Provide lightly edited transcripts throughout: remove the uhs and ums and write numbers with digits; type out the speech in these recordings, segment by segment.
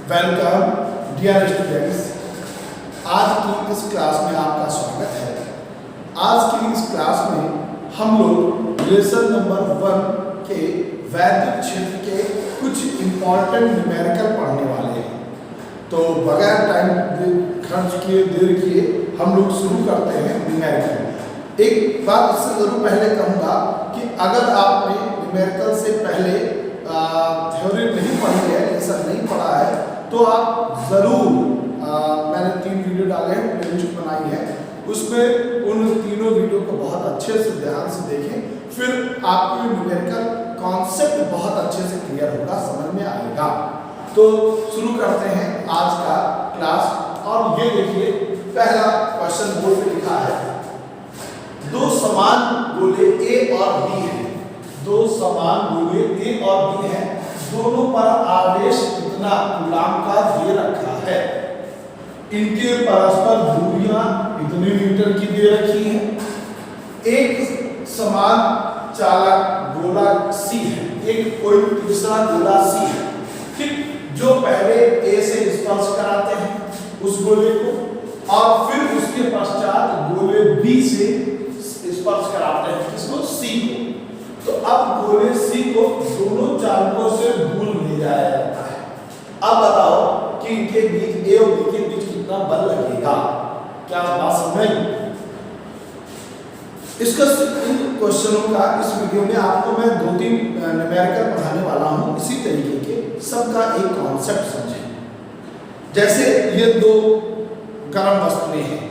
Welcome dear students. आज की इस क्लास में आपका स्वागत है। आज की इस क्लास में हम लोग लेसन नंबर 1 के वैदिक क्षेत्र के कुछ इम्पॉर्टेंट न्यूमेरिकल पढ़ने वाले हैं। तो बगैर टाइम खर्च किए देर किए हम लोग शुरू करते हैं न्यूमेरिकल। एक बात इससे ज़रूर पहले कहूँगा कि अगर आपने न्यूमेरिकल से पहले थ्योरी नहीं पढ़ी है, लेसन नहीं पढ़ा है, तो आप ज़रूर मैंने 3 वीडियो डाले हैं, प्लेलिस्ट बनाई है, उसमें उन तीनों वीडियो को बहुत अच्छे से ध्यान से देखें, फिर आपको न्यूमेरिकल कॉन्सेप्ट बहुत अच्छे से क्लियर होगा, समझ में आएगा। तो शुरू करते हैं आज का क्लास। और ये देखिए पहला क्वेश्चन बोर्ड पे लिखा है, दो समान गोले ए और बी हैं। दो समान गोले ए और बी हैं, दोनों पर आवेश कितना कूलाम का दे रखा है। इनके परस्पर दूरियां इतने मीटर की दे रखी हैं। एक समान चालक गोला सी है, एक कोई तीसरा गोला सी है, ठीक, जो पहले ए से स्पर्श कराते हैं उस गोले को, और फिर उसके पश्चात गोले बी से स्पर्श कराते हैं किसको, सी को। तो अब गोले सी को दोनों चालकों से दूर ले जाया जाता है। अब बताओ कि इनके बीच ए और बी के बीच कितना बल लगेगा, क्या बात समझ? इसका इन क्वेश्चनों का इस वीडियो में आपको मैं 2-3 न्यूमेरिकल पढ़ाने वाला हूं, इसी तरीके के सबका एक कॉन्सेप्ट समझें। जैसे ये दो गर्म वस्तुएं हैं,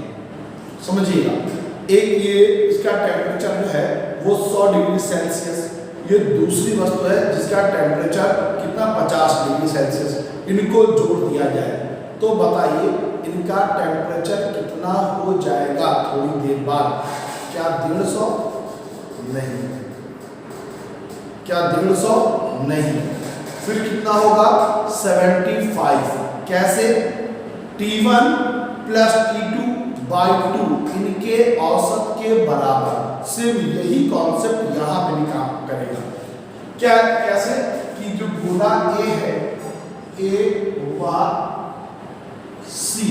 समझिएगा। एक ये इसका टेम्परेचर जो है वो 100 डिग्री सेल्सियस, ये दूसरी वस्तु है जिसका टेम्परेचर कितना 50 डिग्री सेल्सियस। इनको जोड़ दिया जाए तो बताइए इनका टेम्परेचर कितना हो जाएगा थोड़ी देर बाद? क्या 150? नहीं। क्या 150? नहीं। फिर कितना होगा? 75। कैसे? T1 प्लस T2/2 इनके औसत के बराबर। सिर्फ यही कॉन्सेप्ट यहाँ पे काम करेगा। क्या कैसे कि जो गोला ए है, ए व सी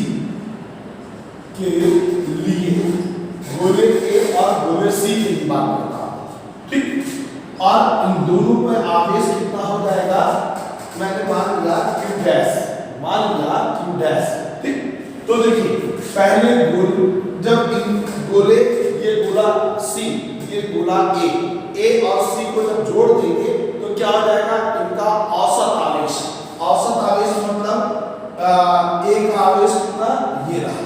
के लिए, गोले ए और गोले सी की बात करता हूँ, ठीक। और इन दोनों पर आवेश कितना हो जाएगा? मैंने मान लिया Q डैश, ठीक। तो देखिए पहले गोले, जब इन गोले, ये गोला सी, ये गोला ए और सी को जब जोड़ देंगे तो क्या हो जाएगा? इनका औसत आवेश। औसत आवेश मतलब एक आवेश कितना? ये रहा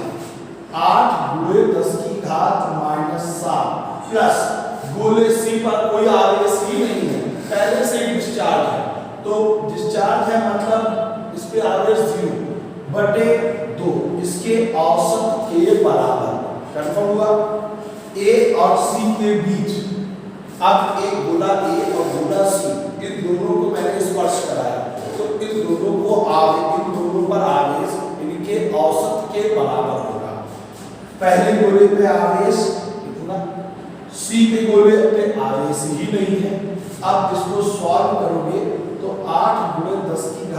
8 × 10⁻⁷ प्लस गोले सी पर कोई आवेश ही नहीं है, पहले से ही डिस्चार्ज है, तो डिस्चार्ज है मतलब इस पे आवेश 0/2, इसके औसत के बराबर। कंफर्म हुआ? ए और सी के बीच अब एक गोला ए और गोला सी, इन दोनों को मैंने स्पर्श कराया, तो इन दोनों पर आवेश इनके औसत के बराबर होगा। पहले गोले पे आवेश कितना, सी के गोले पे आवेश ही नहीं है। अब इसको सॉल्व करोगे तो 8 × 10⁻⁷/2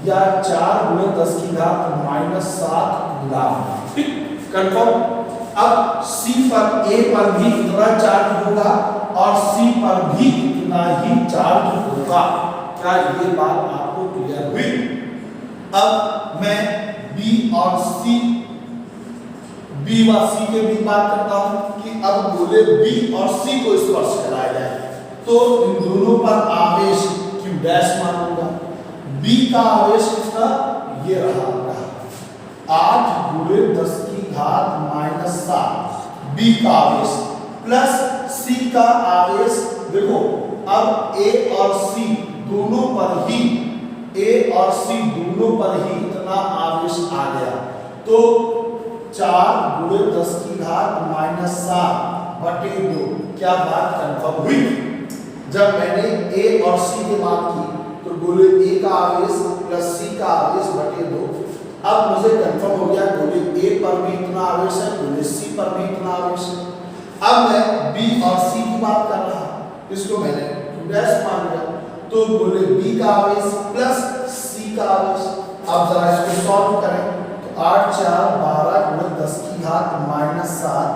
या 4 × 10⁻⁷ गुलाम, ठीक। कंफर्म? अब सी पर, ए पर भी इतना चार्ज होगा और सी पर भी इतना ही चार्ज होगा। क्या ये बात आपको क्लियर हुई? अब मैं बी और सी, बी व सी के भी बात करता हूं कि अब गोले बी और सी को स्पर्श कराया जाए तो इन दोनों पर आवेश Q डैश मानूंगा। बी का आवेश कितना? ये रहा 8 × 10⁻⁷ बी का आवेश प्लस सी का आवेश। देखो अब ए और सी दोनों पर ही इतना आवेश आ गया, तो 4 × 10⁻⁷/2। क्या बात कंफर्म हुई? जब मैंने ए और सी की बात की तो गोले ए का आवेश प्लस सी का आवेश बटे 2। अब मुझे कंफर्म हो गया गोले ए पर भी इतना आवेश है, गोले सी पर भी इतना आवेश है। अब मैं बी और सी की बात कर रहा हूं, इसको मैंने Q डैश मान लिया। तो बोले बी का आवेश प्लस सी का आवेश। अब जरा इसको सॉल्व करें तो 8 4 12 गुणे 10 की घात माइनस 7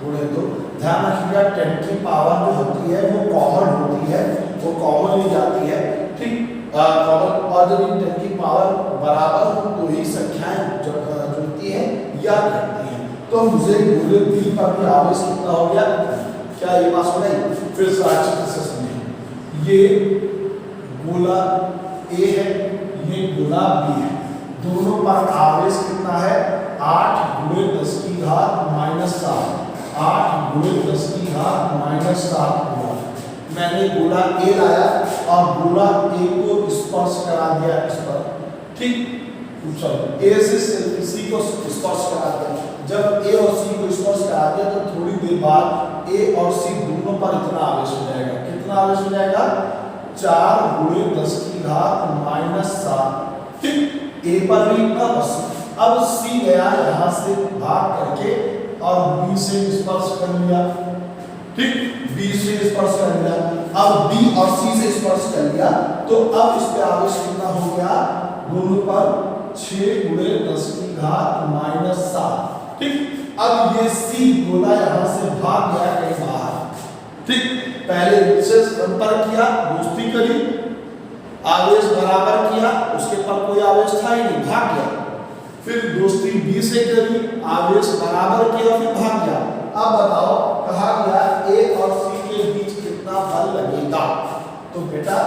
गुणे 2। ध्यान रखिएगा 10 की पावर जो होती है वो कॉमन होती है, वो कॉमन ली जाती है, ठीक। कॉमन और जब इन 10 की पावर बराबर हो तो ही संख्याएं जुड़ती है या घटती हैं। तो मुझे गोले बी पर भी आवेश कितना हो गया, क्या ये बात सुनाई? फिर से अच्छे से समझिए, ये गोला ए है, ये गोला बी है, दोनों पर आवेश कितना है 8 गुणे 10 की घात माइनस 7। 8 गुणे 10 की घात माइनस 7 हुआ। मैंने गोला ए लाया और गोला ए को स्पर्श करा दिया इस पर, ठीक। चलो ए से सी को स्पर्श करा दिया। जब ए और सी को स्पर्श करा दिया तो थोड़ी देर बाद ए और सी दोनों पर इतना आवेश हो जाएगा। कितना आवेश हो जाएगा? 4 गुणे 10 की घात माइनस 7, ठीक। ए पर भी इतना बस। अब सी गया यहाँ से भाग करके और बी से स्पर्श कर लिया, ठीक। बी से स्पर्श कर लिया। अब बी और सी से स्पर्श कर लिया तो अब इस पे आवेश कितना हो गया? दोनों पर 6 गुणे 10 की घात माइनस 7, ठीक। अब ये सी गोला यहाँ से भाग गया कहीं बाहर, ठीक। पहले से संपर्क किया, दोस्ती करी, आवेश बराबर किया, उसके पर कोई आवेश था ही नहीं, भाग गया। फिर दोस्ती बी से करी, आवेश बराबर किया, फिर भाग गया। अब बताओ कहा गया ए और सी के बीच कितना बल लगेगा? तो बेटा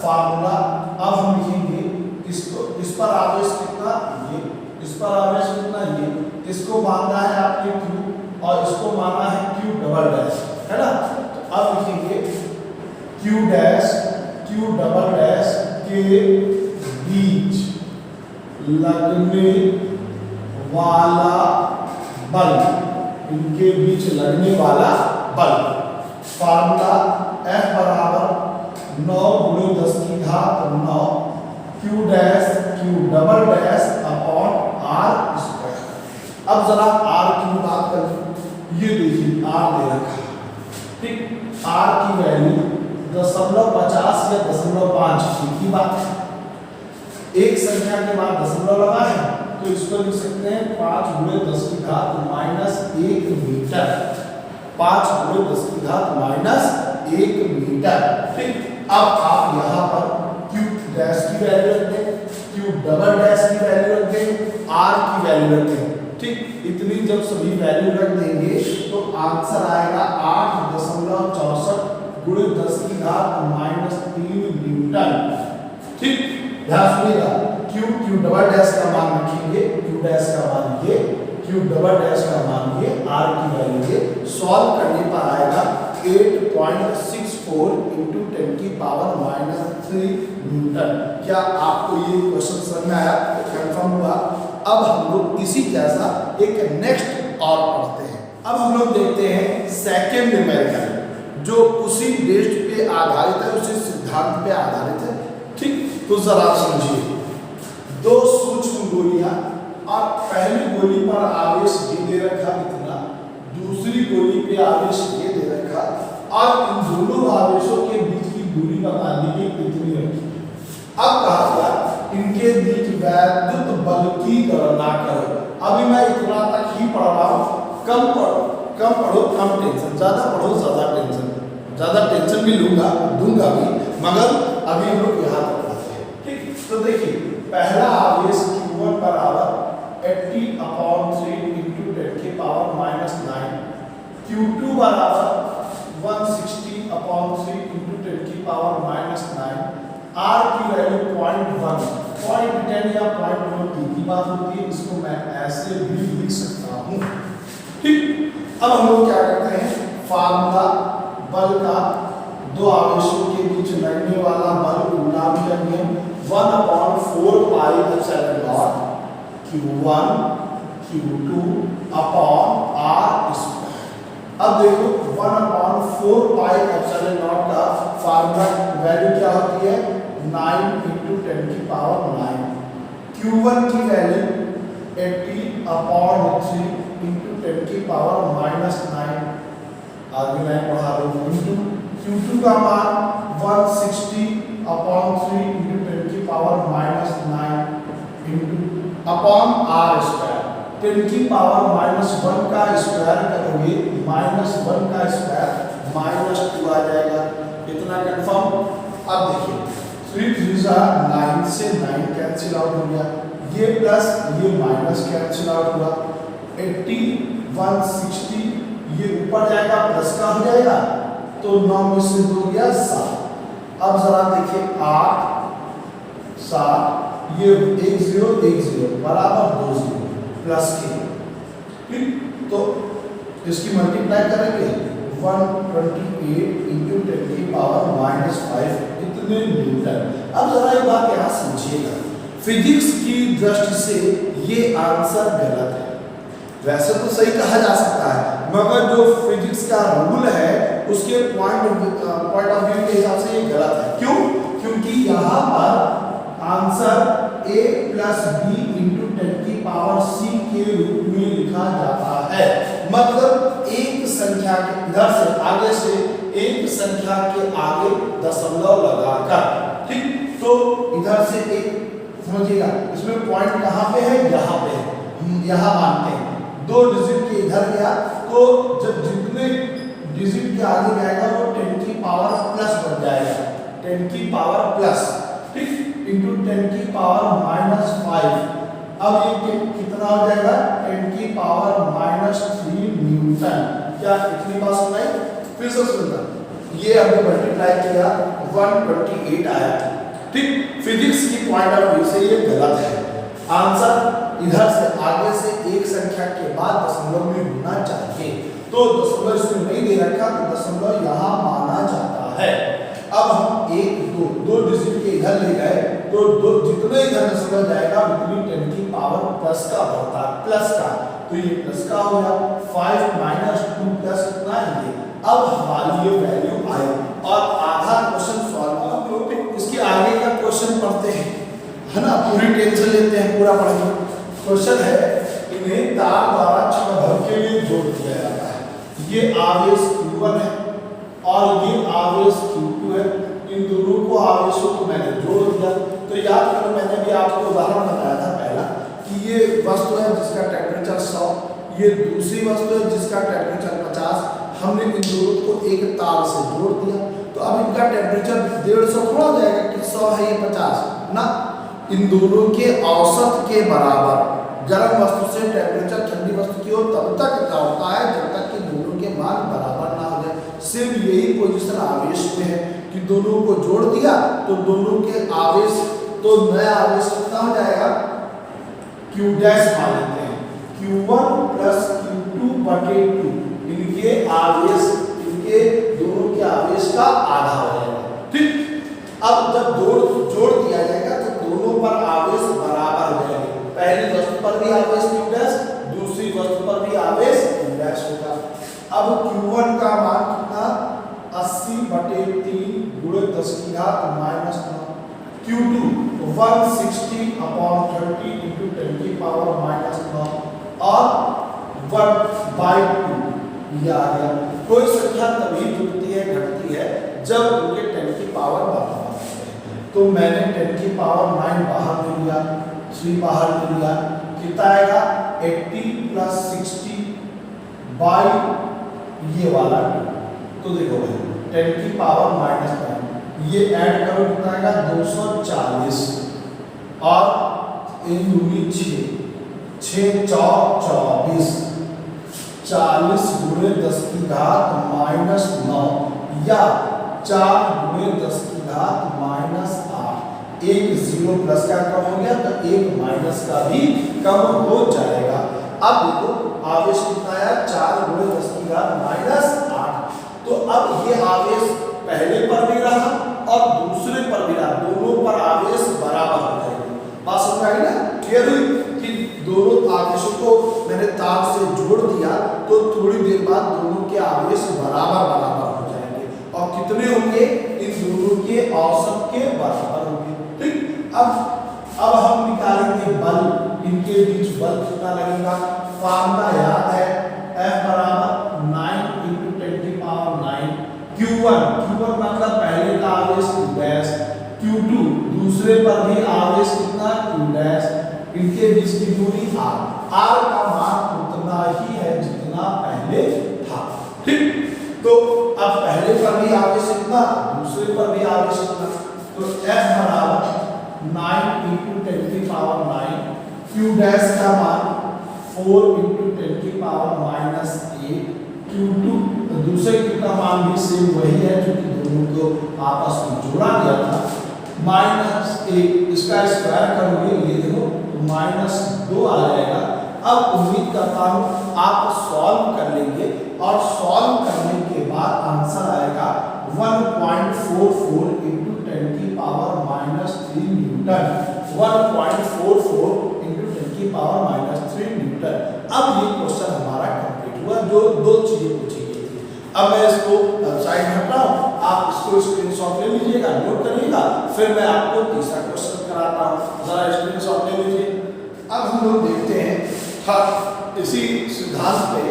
फार्मूला अब हम लिखेंगे, इसको इस पर आवेश कितना, ये इस पर आवेश कितना, ये इसको मानना है आपने Q और इसको मानना है Q डबल डैश, है ना। तो अब लिखेंगे Q dash Q double dash के बीच लगने वाला बल, इनके बीच लगने वाला बल। फार्मूला F बराबर 9 गुणे 10 की घात 9 Q dash Q double dash upon R square. अब जरा R की बात करें, ये देखिए R दे रखा है, ठीक। R की वैल्यू 0.50 या 0.5 की बात है। एक संख्या के बाद दशमलव लगा है तो इसको लिख सकते हैं 5 गुणे 10 की घात माइनस 1 मीटर। 5 गुणे 10 की घात माइनस 1 मीटर, ठीक। अब आप यहाँ पर Q डैश की वैल्यू रख दें, Q डबल डैश की वैल्यू रख दें, R की वैल्यू रख दें, ठीक। इतनी जब सभी वैल्यू रख देंगे तो आंसर आएगा 8.64 गुणे 10 की घात माइनस 3 न्यूटन, ठीक। ध्यान सुनिएगा, Q डबल डैश का मान रखेंगे, Q डैश का मान ये, Q डबल डैश का मान ये, R की वैल्यू ये। सॉल्व करने पर आएगा 8.64 इंटू 10 की पावर माइनस 3 न्यूटन। क्या आपको ये क्वेश्चन समझ में आया? कंफर्म हुआ। अब हम लोग इसी जैसा एक नेक्स्ट और पढ़ते हैं। अब हम लोग देखते हैं सेकेंड न्यूमेरिकल, जो उसी बेस्ड पे आधारित है, उसी सिद्धांत पे आधारित है, ठीक। तो जरा समझिए, दो सूक्ष्म गोलियां और पहली गोली पर आवेश ये दे रखा इतना, दूसरी गोली पे आवेश ये दे रखा और इन दोनों आवेशों के बीच की दूरी बता दी गई कितनी रखी। अब कहा गया इनके बीच वैद्युत बल की गणना करो। अभी मैं इतना तक ही पढ़ रहा हूँ, कम पढ़ो कम टेंशन, ज्यादा पढ़ो ज्यादा टेंशन, ज्यादा टेंशन भी दूंगा भी, मगर अभी हम लोग यहाँ तक पढ़ते हैं, ठीक। तो देखिए पहला आवेश Q1 बराबर 80/3 इंटू 10 की पावर माइनस 9, Q2 बराबर 160/3 इंटू 10 की पावर माइनस 9। R की वैल्यू 0.1, 0.10 या 0.1 की बात होती है, इसको मैं ऐसे भी लिख सकता हूँ, ठीक। अब हम लोग क्या करते हैं, फार्मूला बल का दो आवेशों के बीच लगने वाला बल कूलॉम का नियम 1/4 pi epsilon not Q1 Q2 upon R square. अब देखो 1/4 पाई एप्सिलॉन नॉट का फार्मूला वैल्यू क्या होती है, 9 इंटू 10 की पावर 9। Q1 की वैल्यू 80/3 इंटू 10 की पावर माइनस 9, आगे मैं पढ़ा रहा हूँ, इंटू Q2 का मान 160 अपॉन 3 इंटू 10 की power minus 9 into upon R square. 10 की पावर माइनस 1 का स्क्वायर करोगे माइनस 1 का स्क्वायर माइनस 2 आ जाएगा। इतना कंफर्म। अब देखिए 3 3 9 से 9 कैंसिल आउट हो गया, ये प्लस ये माइनस कैंसिल आउट हुआ। 80 160 ये ऊपर जाएगा प्लस का हो जाएगा, तो 9 में से 2 गया 7। अब जरा देखिए 8 7 ये 1 0 1 0 बराबर 2 0 प्लस के। ठीक, तो इसकी मल्टीप्लाई करेंगे 128 इंटू 10 की पावर माइनस 5 इतने न्यूटन। अब जरा एक बात यहाँ समझिएगा, फिजिक्स की दृष्टि से ये आंसर गलत है। वैसे तो सही कहा जा सकता है, मगर जो फिजिक्स का रूल है उसके पॉइंट ऑफ व्यू के हिसाब से ये गलत है। क्यों? क्योंकि यहाँ पर answer a plus B into 10 की पावर c के रूप में लिखा जाता है। मतलब एक संख्या के इधर से आगे से एक संख्या के आगे दशमलव लगाकर, ठीक, तो इधर से एक समझिएगा, इसमें पॉइंट कहाँ पे है? यहाँ पे है, हम यहाँ मानते हैं। 2 डिजिट के इधर गया तो जब जितने डिजिट के आगे जाएगा वो 10 की पावर प्लस बन जाएगा, 10 की पावर प्लस, ठीक, इंटू 10 की पावर माइनस 5। अब ये कितना हो जाएगा? 10 की पावर माइनस 3 न्यूटन। क्या इतनी बात सुनाई? फिर से सुनना, ये हमने मल्टीप्लाई किया 128 आया। ठीक, फिजिक्स की पॉइंट ऑफ व्यू से ये गलत है। आंसर इधर से आगे से एक संख्या के बाद दशमलव में होना चाहिए, तो दशमलव इसमें नहीं दे रखा तो दशमलव यहाँ माना जाता है। अब हम 1 2 डिजिट के इधर ले गए तो जितने इधर दशमलव जाएगा उतनी 10 की पावर प्लस का बढ़ता है, प्लस का, तो ये प्लस का हो गया। 5 माइनस 2 प्लस कितना है? अब हमारी ये वैल्यू आई और आधा क्वेश्चन सॉल्व। हम लोग इसके आगे का क्वेश्चन पढ़ते हैं, है ना, पूरी टेंशन लेते हैं, पूरा पढ़ेंगे। क्वेश्चन है, इन्हें तार द्वारा क्षण भर के लिए जोड़ दिया जाता है। ये आवेश Q1 है और ये आवेश Q2 है। इन दोनों को आवेशों को मैंने जोड़ दिया। तो याद करो, मैंने भी आपको उदाहरण बताया था पहला कि ये वस्तु है जिसका टेम्परेचर 100, ये दूसरी वस्तु है जिसका टेम्परेचर 50। हमने इन दोनों को एक तार से जोड़ दिया, तो अब इनका टेम्परेचर 150 थोड़ा हो जाएगा कि 100 है ये 50 ना। इन दोनों के औसत के बराबर गर्म वस्तु से टेम्परेचर ठंडी वस्तु की ओर तब तक क्या होता है जब तक कि दोनों के मान बराबर ना हो जाए। सिर्फ यही पोजीशन आवेश में है कि दोनों को जोड़ दिया तो दोनों के आवेश, तो नया आवेश कितना हो जाएगा? Q डैश मान लेते हैं, Q1 प्लस Q2 बटे 2। इनके आवेश, इनके दोनों के आवेश का आधा हो जाएगा। ठीक, अब जब जोड़ दिया जाएगा तो दोनों पर आवेश बराबर हो जाएंगे। पहली वस्तु पर भी आवेश Q डैश, दूसरी वस्तु पर भी आवेश Q डैश होगा। अब Q1 का मान कितना? 80 बटे 3 गुणे 10 की घात माइनस 9। Q2 160 अपॉन 30 इंटू 10 की पावर माइनस 9 और 1/2 ये आ गया। कोई संख्या तभी जुड़ती है, घटती है जब उनके 10 की पावर बराबर होते हैं। तो मैंने 10 की पावर 9 बाहर ले लिया, 3 बाहर ले लिया, कितना आएगा? 80 प्लस 60 बाई ये वाला 2। तो देखो भाई 10 की पावर माइनस 9, ये ऐड करो कितना आएगा? 240 और इन दूनी 6 चौक 24, 40 गुणे 10 की घात माइनस 9 या 4 गुणे 10 की घात माइनस 8। एक 0 प्लस का कम हो गया तो एक माइनस का भी कम हो जाएगा। अब देखो आवेश कितना आया? 4 गुणे 10 की घात माइनस 8। तो अब ये आवेश पहले पर भी रहा और दूसरे पर भी रहा, दोनों पर आवेश बराबर हो जाएगा। बात समझ आई ना? क्लियर हुई कि दोनों आवेशों को मैंने तार से जोड़ दिया तो थोड़ी देर बाद दोनों के आवेश बराबर हो जाएंगे। और कितने होंगे? इन दोनों के औसत के बराबर होंगे। ठीक, अब हम निकालेंगे बल, इनके बीच बल कितना लगेगा? फार्मूला याद है, F बराबर 9 इंटू 10 की पावर 9 Q1 मतलब पहले का आवेश Q डैश, Q2 दूसरे पर भी आवेश कितना Q डैश, इनके बीच की दूरी R, R का मान उतना ही है जितना पहले था। ठीक, तो अब पहले पर भी आवेश इतना, दूसरे पर भी आवेश इतना, तो F बराबर 9 × 10⁻⁹, Q डैश का मान 4 × 10⁻⁸, Q2 दूसरे Q का मान भी सेम वही है जो कि दोनों को आपस में जोड़ा गया था, -1, इसका स्क्वायर करोगे ये देखो तो -2 आ जाएगा। अब उम्मीद करता हूँ आप सॉल्व कर लेंगे और सॉल्व करने के बाद आंसर आएगा 1.44 × 10⁻³ न्यूटन, 1.44 × 10⁻³ न्यूटन। अब ये क्वेश्चन हमारा कंप्लीट हुआ जो दो चीजें पूछी गई थी। अब मैं इसको साइड में हटा हूं, आप इसको स्क्रीनशॉट ले लीजिएगा, नोट करिएगा, फिर मैं आपको तीसरा क्वेश्चन कराता हूं, जरा स्क्रीनशॉट ले लीजिए। अब हम लोग देखते हैं इसी सिद्धांत पे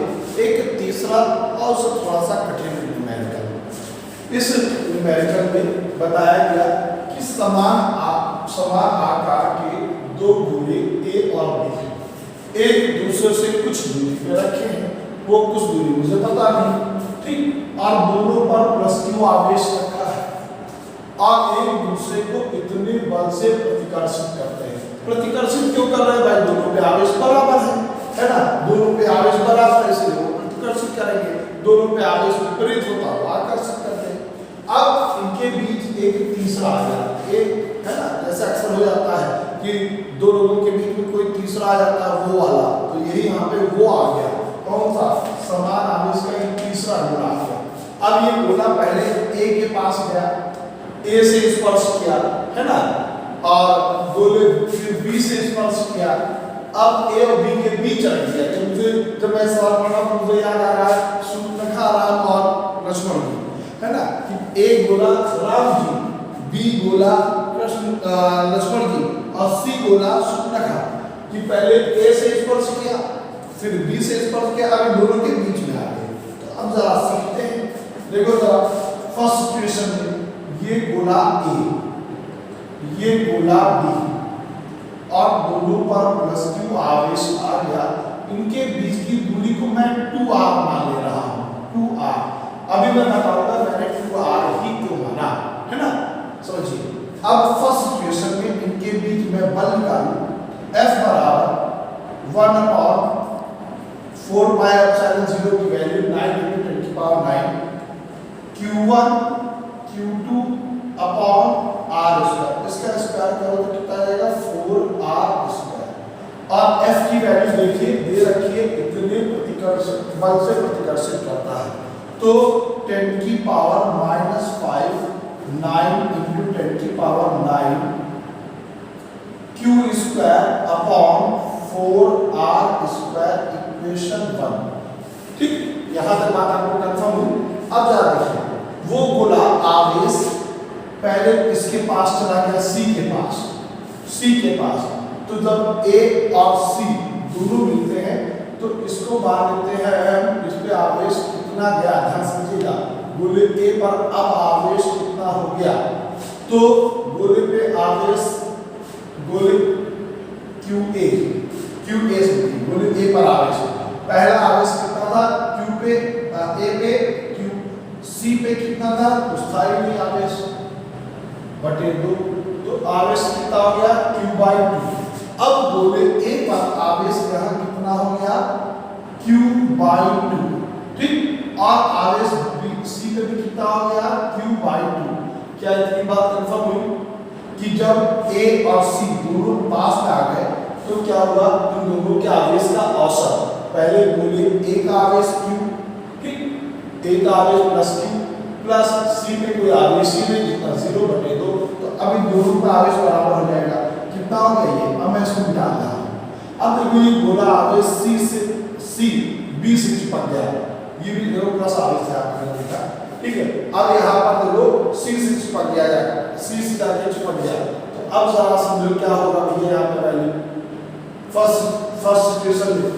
एक तीसरा और थोड़ा सा कठिन न्यूमेरिकल। इस न्यूमेरिकल में बताया गया कि समान आकार के दो गोले A और B एक दूसरे से कुछ दूरी पे रखे हैं, वो कुछ दूरी मुझे पता नहीं, ठीक, और दोनों पर +Q आवेश रखा है और एक दूसरे को इतने बल से प्रतिकर्षित करते हैं। प्रतिकर्षित क्यों कर रहे हैं भाई? दोनों पे आवेश बराबर है ना, दोनों पे आवेश बराबर है इसलिए वो प्रतिकर्षित करेंगे, दोनों पे आवेश विपरीत होता है वो आकर्षित करते हैं। अब इनके बीच एक तीसरा आ जाता है, एक है ना, जैसे अक्सर हो जाता है कि दो लोगों के बीच में कोई तीसरा आ जाता है वो वाला, तो यही यहाँ पे वो आ गया, कौन सा? समान आवेश का एक तीसरा गोला आ गया। अब ये गोला पहले A के पास गया, A से स्पर्श किया है ना, और गोले फिर B से स्पर्श किया, अब A और B के बीच आ गया। जब मैं सवाल पढ़ा तो मुझे याद आ रहा है शूर्पणखा राम और लक्ष्मण जी, है ना, कि A गोला राम जी, B गोला लक्ष्मण जी और C गोला शूर्पणखा, कि पहले A से स्पर्श किया फिर B से स्पर्श किया, अभी दोनों के बीच में आ गए। तो अब जरा सीखते हैं, देखो जरा फर्स्ट सिचुएशन में ये गोला A, ये गोला B और दोनों पर +Q आवेश आ गया, इनके बीच की दूरी को मैं 2r मान ले रहा हूँ, 2r। अभी मैं बताऊंगा मैंने 2r ही क्यों माना, है ना, समझिए। अब फर्स्ट सिचुएशन में इनके बीच में बल निकालूं, F बराबर 1/4πε0 की value 9 × 10⁹, Q1 Q2 upon r², इसका स्क्वायर करो तो कितना आ जाएगा 4r²। और F की वैल्यू देखिए दे रखी है, इतने प्रतिकर्षित बल से प्रतिकर्षित करता है, तो 10⁻⁵ 9 × 10⁹ Q² अपॉन 4r² इक्वेशन 1। ठीक, यहां तक बात आपको कंफर्म हुई। अब जरा देखिए, वो गोला आवेश पहले इसके पास चला गया C के पास, तो जब A और C दोनों मिलते हैं तो इसको बांध देते हैं, इस पे आवेश कितना गया ध्यान समझिएगा, गोले A पर अब आवेश कितना हो गया, तो गोले पे आवेश, गोले QA से गोले A पर आवेश, पहला आवेश कितना था Q पे, A पे, C पे कितना था, स्थायी नहीं आवेश बटे 2, तो आवेश कितना हो गया Q/2। अब गोले A पर आवेश यहाँ कितना हो गया Q/2, ठीक, और आवेश C पे भी कितना हो गया Q/2। क्या इतनी बात कंफर्म हुई कि जब A और C दोनों पास में आ गए तो क्या हुआ, इन दोनों के आवेश का औसत, पहले गोले A का आवेश Q, ठीक, A का आवेश +Q प्लस C पे कोई आवेश ही नहीं जितना 0/2, तो अब इन दोनों का आवेश बराबर हो जाएगा, कितना हो गया ये, अब मैं इसको मिटा रहा हूँ। अब देखो ये गोला आवेश C B से चिपक गया, ये भी देखो प्लस आवेश है आपने देखा, ठीक है। अब यहाँ पर देखो C से चिपक गया, C से जाके चिपक गया, तो अब जरा समझो क्या होगा भैया यहाँ पे वैल्यू। फर्स्ट सिचुएशन में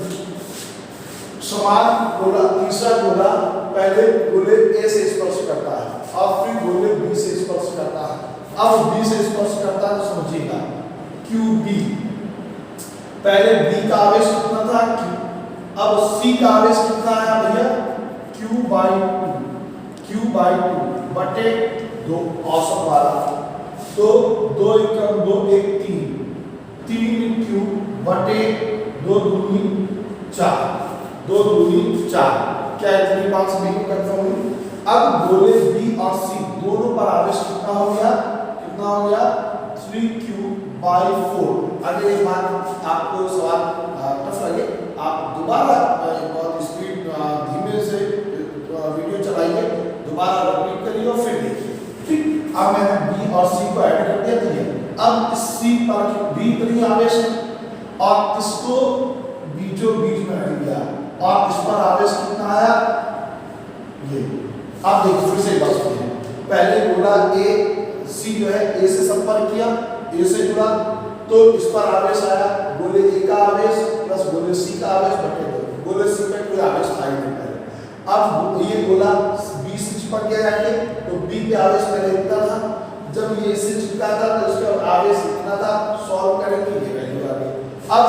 समान गोला, तीसरा गोला पहले गोले A से स्पर्श करता है और फिर गोले B से स्पर्श करता है, अब बी से स्पर्श करता है तो समझिएगा क्यू बी, पहले बी का आवेश कितना था क्यू, अब सी का आवेश कितना आया भैया क्यू बाई टू बटे 2 औसत वाला, तो 2 एकम 2 एक 3 क्यू बटे 2 दूनी 4, क्या इतनी बात सभी को कंफर्म हुई। अब गोले बी और सी दोनों पर आवेश कितना हो गया 3q/4। अगर एक बात आपको सवाल टफ लगे आप दोबारा बहुत स्पीड धीमे से वीडियो चलाइए, दोबारा रिपीट करिए और फिर देखिए, ठीक। अब मैंने बी और सी को ऐड कर दिया, तो अब इस सी पर बी पर ही आवेश है और इसको बीचों बीच में रख दिया और इस पर आवेश कितना आया ये। आप देखिए फिर से बात सुनिए, पहले गोला ए सी जो है ए से संपर्क किया, ए से जुड़ा, तो इस पर आवेश आया गोले ए का आवेश प्लस गोले सी का आवेश बटे 2, गोले सी में कोई आवेश था ही नहीं पहले। अब ये गोला बी से चिपक गया जाके, तो बी पे आवेश पहले इतना था, जब ये से चिपका था तो इसका आवेश इतना था, सॉल्व करेंगे ये वैल्यू आ गई। अब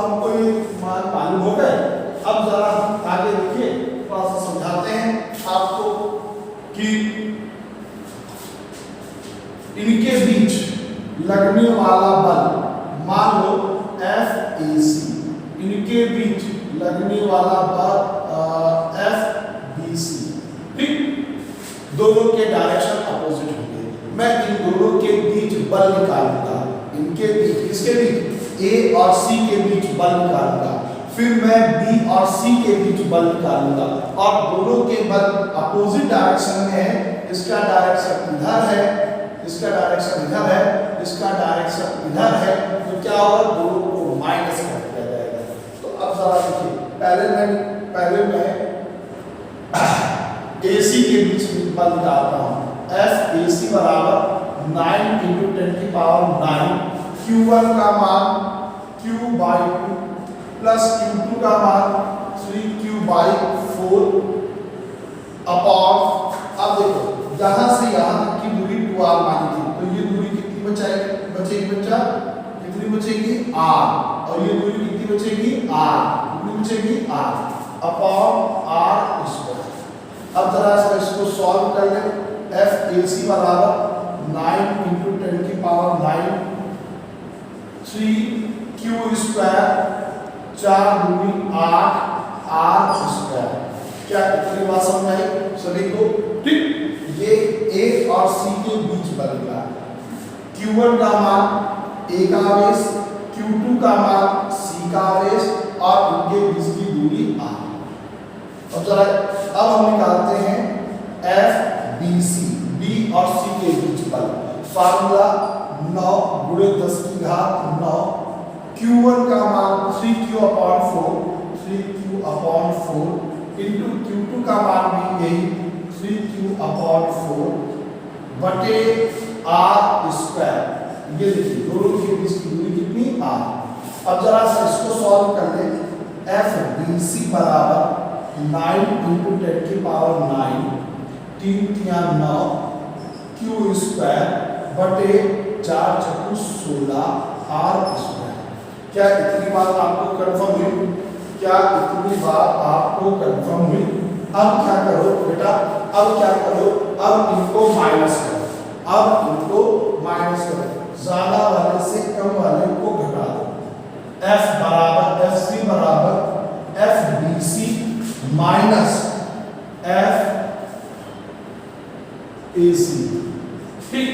हमको ये मान मालूम हो गए। अब जरा हम आगे देखिए, थोड़ा सा समझाते हैं आपको कि इनके बीच लगने वाला बल, मान लो FAC, इनके बीच लगने वाला बल FBC, ठीक। दोनों के डायरेक्शन अपोजिट होंगे। मैं इन दोनों के बीच बल निकालूंगा, इनके बीच, किसके बीच, A और C के बीच बल निकालूंगा, फिर मैं B और C के बीच बल निकालूंगा और दोनों के बल अपोजिट डायरेक्शन में है। इसका डायरेक्शन इधर है, इसका डायरेक्शन इधर है, इसका डायरेक्शन इधर है, तो क्या होगा, दोनों को माइनस कर दिया जाएगा। तो अब जरा देखिए, पहले मैं AC के बीच बल निकालता हूँ। FAC बराबर 9 × 10⁹ Q1 का मान Q/2 प्लस Q2 का मान 3Q/4 अपॉन, अब देखो यहाँ से यहाँ तक की दूरी 2r मानी थी, तो ये दूरी कितनी बचेगी बच्चा, कितनी बचेगी r, और ये दूरी कितनी बचेगी r, कितनी बचेगी r अपॉन r²। अब जरा इसको सॉल्व कर ले। FAC बराबर 9 × 10⁹ 3Q², 4 दूनी 8 r²। क्या कितनी बात समझ आई सभी को, ठीक। ये A और C के बीच बल का Q1 का मान A का आवेश, Q2 का मान C का आवेश और उनके बीच की दूरी r। अब जरा अब हम निकालते हैं FBC, B और C के बीच बल। फार्मूला 9 × 10⁹ Q1 का मान 3Q/4 इंटू Q2 का मान भी यही 3Q/4 बटे r²। ये देखिए दोनों के बीच की दूरी कितनी r। अब जरा सा इसको सॉल्व कर ले। FBC बराबर 9 × 10⁹ 3×9 Q² बटे 4×16 r²। क्या इतनी बात आपको कंफर्म हुई, क्या इतनी बात आपको कंफर्म हुई। अब क्या करो बेटा, अब क्या करो, अब इनको माइनस करो, ज्यादा वाले से कम वाले को घटा दो। FC बराबर FBC माइनस FAC, ठीक।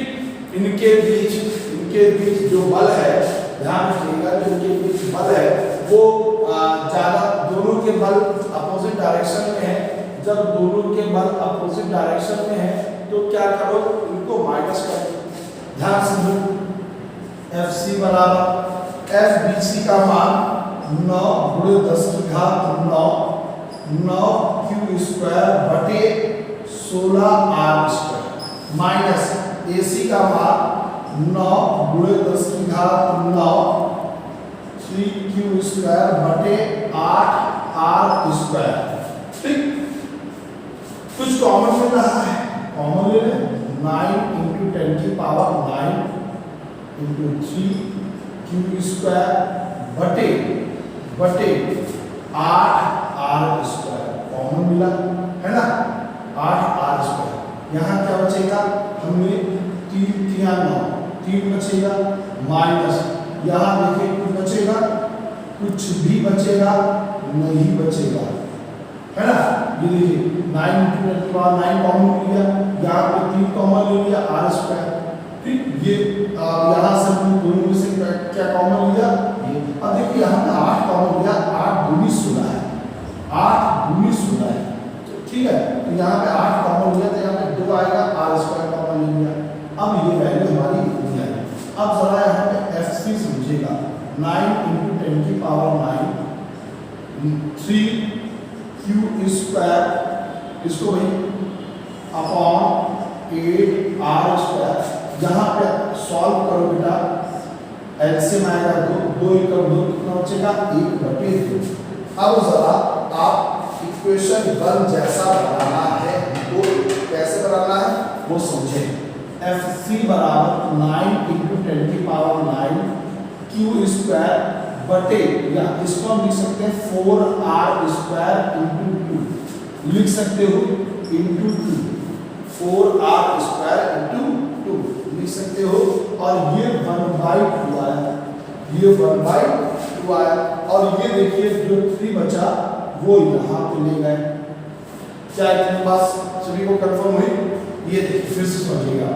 इनके बीच जो बल है, ध्यान रखिएगा, जो इनके बीच बल है वो ज्यादा, दोनों के बल अपोजिट डायरेक्शन में है। जब दोनों के बल अपोजिट डायरेक्शन में है तो क्या करो, इनको माइनस कर दो। ध्यान समझो, FC बराबर FBC का मान 9 × 10⁹ 9Q² बटे 16r² माइनस AC का मान 9 × 10⁹ 3Q² बटे 8r², ठीक। कुछ कॉमन मिल रहा है, कॉमन ले लें, 9 इंटू 10 की पावर 9 इंटू 3 क्यू स्क्वायर बटे 8 आर स्क्वायर कॉमन मिला है ना, 8 आर स्क्वायर। यहाँ क्या बचेगा, हमने 3 बचेगा माइनस, यहाँ देखिए कुछ बचेगा, कुछ भी बचेगा नहीं बचेगा, है ना। ये देखिए 9 इंटू 10 की पावर 9 कॉमन मिल गया, यहाँ पे 3 कॉमन ले लिया आर स्क्वायर। ठीक, ये यहाँ से हम दोनों में से क्या कॉमन लिया, ये। अब देखिए यहाँ पे 8 कॉमन लिया, 8 दूनी 16 है, 8 दूनी 16 है, तो ठीक है। तो यहाँ पे 8 कॉमन लिया तो यहाँ पे 2 आएगा, आर स्क्वायर कॉमन ले लिया। अब ये वैल्यू हमारी इतनी आई। अब जरा यहाँ पे एफ सी समझिएगा, 9 इंटू 10 की पावर 9 3 क्यू स्क्वायर, इसको भाई अपॉन 8 आर स्क्वायर। यहाँ पे सॉल्व करो बेटा, एलसीएम आएगा 2 1 2 कितना बचेगा 1/2। अब जरा आप इक्वेशन 1 जैसा बनाना है वो कैसे बनाना है वो समझें। एफ सी बराबर 9 इंटू 10 की पावर 9 क्यू स्क्वायर बटे, या इसको हम लिख सकते हैं 4r स्क्वायर इंटू 2, लिख सकते हो इंटू 2, 4r स्क्वायर इंटू 2 लिख सकते हो। और ये 1/2 आया, ये 1/2 आया। और ये देखिए जो 3 बचा वो यहाँ पे ले गए। क्या इतनी बात सभी को कंफर्म हुई? ये देखिए फिर से समझिएगा,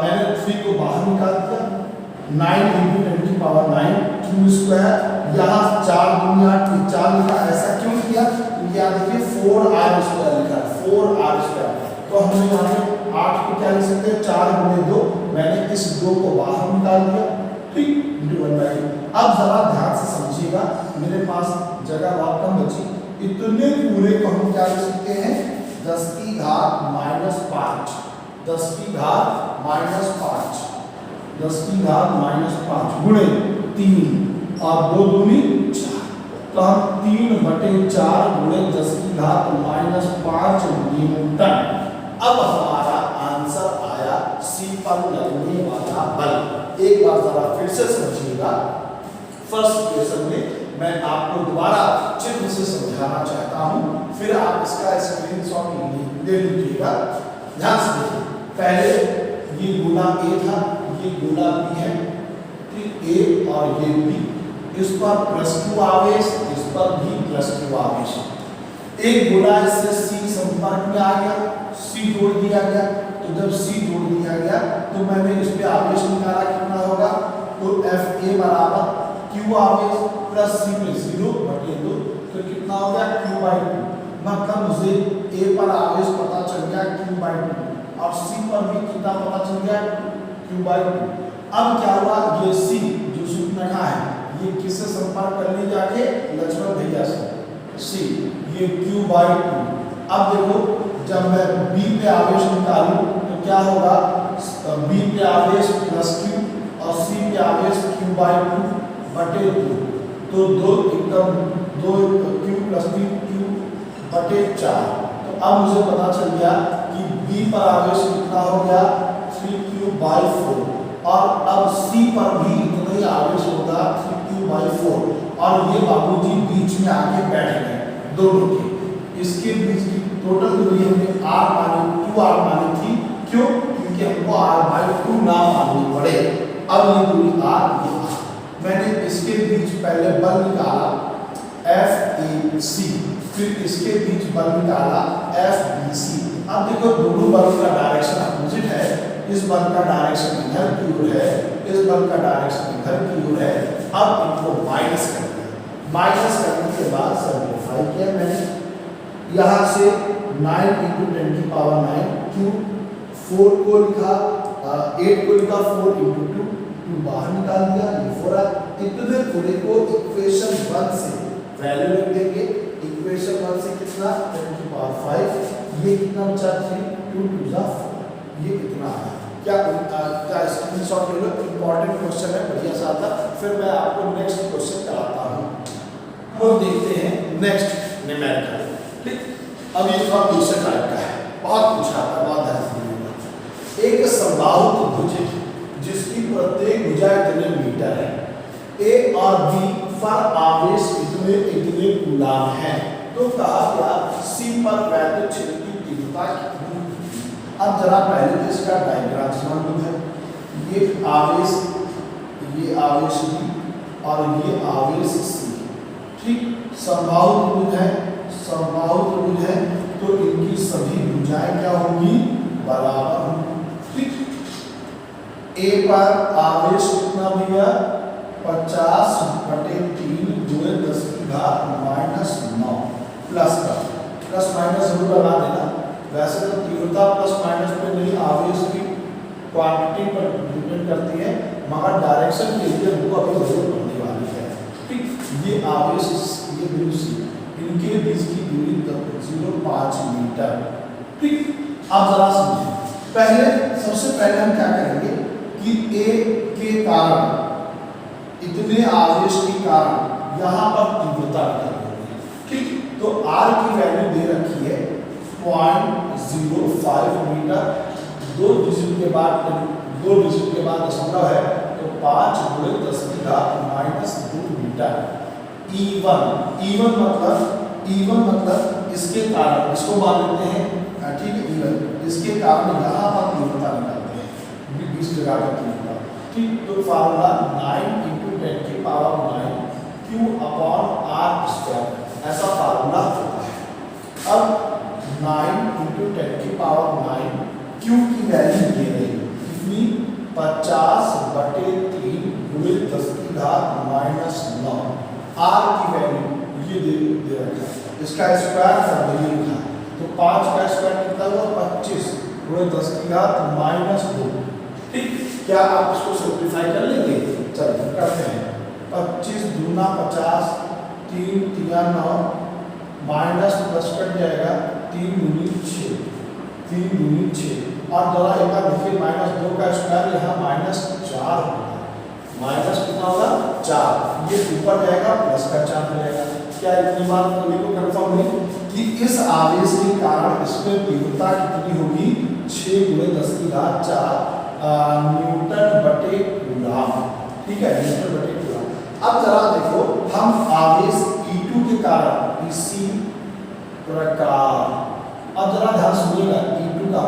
मैंने 3 को बाहर निकाल दिया, 9 इंटू 10 की पावर 9 क्यू स्क्वायर, यहाँ 4 दूनी 8 4 लिखा। ऐसा क्यों किया? यहाँ देखिए 4r स्क्वायर लिखा, 4r स्क्वायर। तो हम यहाँ पे 8 को क्या लिख सकते हैं, 4 गुणे 2, मैंने इस 2 को बाहर निकाल दिया, ठीक, इंटू 1/2। अब जरा ध्यान से समझिएगा, मेरे पास जगह बहुत कम बची, इतने पूरे को हम क्या लिख सकते हैं 10 की घात -5, 10 की घात -5, 10 की घात -5 गुणे 3 और 2 दूनी 4। तो हम 3/4 गुणे 10 की घात -5 न्यूटन। अब हमारा आंसर आया सी पर लगने वाला बल। एक बार जरा फिर से समझिएगा, फर्स्ट क्वेश्चन में मैं आपको दोबारा चित्र से समझाना चाहता हूं, फिर आप इसका स्क्रीनशॉट ले लीजिएगा। ध्यान से देखिए, पहले ये गुना ए था, ये गुना बी है, ठीक, ए और ये बी, इस पर +2 आवेश, इस पर भी +2 आवेश। एक गुना इससे सी संपर्क में आ गया, सी जोड़ दिया गया। तो जब सी जोड़ दिया गया तो मैंने इस पे आवेश निकाला, कितना होगा, तो एफ ए बराबर क्यू आवेश प्लस सी पे 0/2, तो कितना हो गया q/2। मतलब मुझे ए पर आवेश पता चल गया q/2 और सी पर भी कितना पता चल गया q/2। अब क्या हुआ, ये सी जो सूत्ररेखा है ये किससे संपर्क कर ली जाके, लक्ष्मण भैया से, सी, ये q/2। अब देखो जब मैं बी पे आवेश निकालूं तो क्या होगा, बी पे आवेश +q और सी पे आवेश q/2/2, तो 2 एकदम 2 q + 3 q/4। तो अब मुझे पता चल गया कि बी पर आवेश कितना हो गया 3q/4 और अब सी पर भी इतना ही आवेश होगा 3q/4। और ये बाबूजी बीच में आके बैठ गए दोनों के, इसके बीच की टोटल दूरी हमने r मानी थी, क्यों, क्योंकि हमको r/2 ना माननी पड़े। अब ये दूरी r, ये r, मैंने इसके बीच पहले बल निकाला FAC, फिर इसके बीच बल निकाला FBC। अब देखो दोनों बल का डायरेक्शन अपोजिट है, इस बल का डायरेक्शन इधर की ओर है, इस बल का डायरेक्शन इधर की ओर है। अब इनको माइनस कर दिया, माइनस करने के बाद सिंपलीफाई किया मैंने, यहाँ से 9 इंटू 10 की पावर 9 क्यू, 4 को लिखा, 8 को लिखा, 4 इंटू 2, 2 बाहर निकाल दिया, ये 4 आया। इतने पूरे को इक्वेशन 1 से वैल्यू रख देंगे, इक्वेशन 1 से कितना 10 की पावर 5, ये कितना बचा 3, 2 2 जा 4, ये कितना आया। क्या स्क्रीनशॉट ले लो, इंपॉर्टेंट क्वेश्चन है, बढ़िया सा था। फिर मैं आपको नेक्स्ट क्वेश्चन कराता हूँ, वो देखते हैं नेक्स्ट न्यूमेरिकल। ठीक, अब ये थोड़ा दूसरे टाइप का है, बहुत पूछा था, बहुत ध्यान एक समबाहु त्रिभुज है जिसकी प्रत्येक भुजा इतने मीटर है, ए और बी पर आवेश इतने कूलाम है, तो कहा गया सी पर वैद्युत क्षेत्र की तीव्रता कितनी होगी। अब जरा पहले तो इसका डायग्राम मालूम है, ये आवेश बी और ये आवेश सी, ठीक। समबाहु त्रिभुज है तो इनकी सभी भुजाएं क्या होंगी, बराबर होंगी, ठीक। ए पर आवेश कितना भैया 50/3 × 10⁻⁹ प्लस माइनस जरूर लगा देना। वैसे तो तीव्रता प्लस माइनस पे नहीं, आवेश की क्वांटिटी पर डिपेंड करती है, मगर डायरेक्शन के लिए हमको अभी जरूरत पड़ने वाली है, ठीक। ये आवेश, ये बिंदु सी, इनके बीच की दूरी 0.5 मीटर, ठीक। अब जरा समझें, सबसे पहले हम क्या करेंगे कि ए के कारण, इतने आवेश के कारण यहाँ पर तीव्रता निकालेंगे, ठीक। तो R की वैल्यू दे रखी है 0.05 मीटर, दो डिजिट के बाद दशमलव है, तो 5 × 10⁻⁻2 मीटर। E1 मतलब इसके कारण, इसको मान लेते हैं, ठीक है, E1 इसके कारण यहाँ पर तीव्रता निकालते हैं, 20 जगह का तीव्रता, ठीक। तो फार्मूला 9 × 10⁹ Q/R², ऐसा फार्मूला होता है। अब 9 × 10⁹ Q की वैल्यू ये रही कितनी, 50/3 × 10⁻⁹ R की वैल्यू ये दे रखा है, इसका स्क्वायर कर ये लिखा है, तो 5 का स्क्वायर कितना हुआ, 25 × 10⁻², ठीक। क्या आप इसको सिंपलीफाई कर लेंगे, चलिए करते हैं। 25 दूना 50, 3 × 9, माइनस प्लस कट जाएगा, 3 × 6, और जरा एक बार देखिए, -2 का स्क्वायर यहाँ -4 होगा, माइनस कितना होगा 4, ये ऊपर जाएगा प्लस का 4 हो जाएगा। क्या इतनी बात सभी को कंफर्म हुई कि इस आवेश के कारण इसमें तीव्रता कितनी होगी, 6 × 10⁴ न्यूटन/कूलम, ठीक है, न्यूटन/कूलम। अब जरा देखो, हम आवेश E2 के कारण इसी प्रकार, अब जरा ध्यान सुनिएगा, E2 का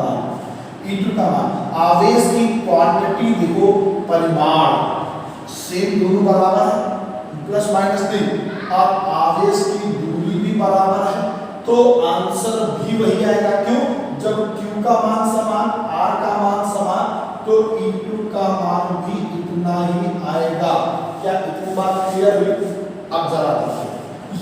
मान आवेश की क्वांटिटी देखो, परिमाण सेम दोनों बराबर है, प्लस माइनस नहीं, और आवेश की दूरी भी बराबर है, तो आंसर भी वही आएगा। क्यों, जब Q का मान समान, R का मान समान, तो E2 का मान भी इतना ही आएगा। क्या इतनी बात क्लियर हुई। अब जरा देखिए,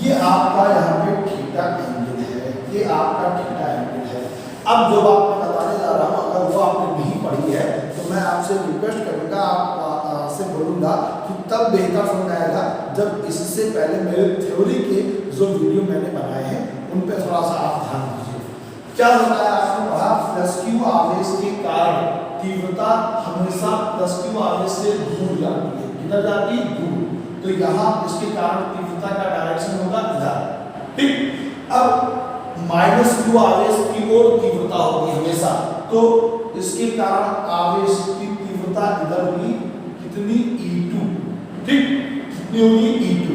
ये आपका यहाँ पे थीटा एंगल है, ये आपका थीटा एंगल है। अब जो बात मैं बताने जा रहा हूँ, अगर वो आपने नहीं पढ़ी है तो मैं आपसे रिक्वेस्ट करूँगा, आपसे बोलूँगा कि तब बेहतर समझ आएगा जब इससे पहले मेरे थ्योरी के जो वीडियो मैंने बनाए हैं उन पे थोड़ा सा आप ध्यान दीजिए। क्या होता है, आपने पढ़ा +Q आवेश के कारण तीव्रता हमेशा +Q आवेश से दूर जाती है, किधर जाती है, दूर, तो यहाँ इसके कारण तीव्रता का डायरेक्शन होगा इधर, ठीक। अब -Q आवेश की ओर तीव्रता होगी हमेशा, तो इसके कारण आवेश की तीव्रता इधर होगी कितनी, E2, ठीक, कितनी होगी, E2।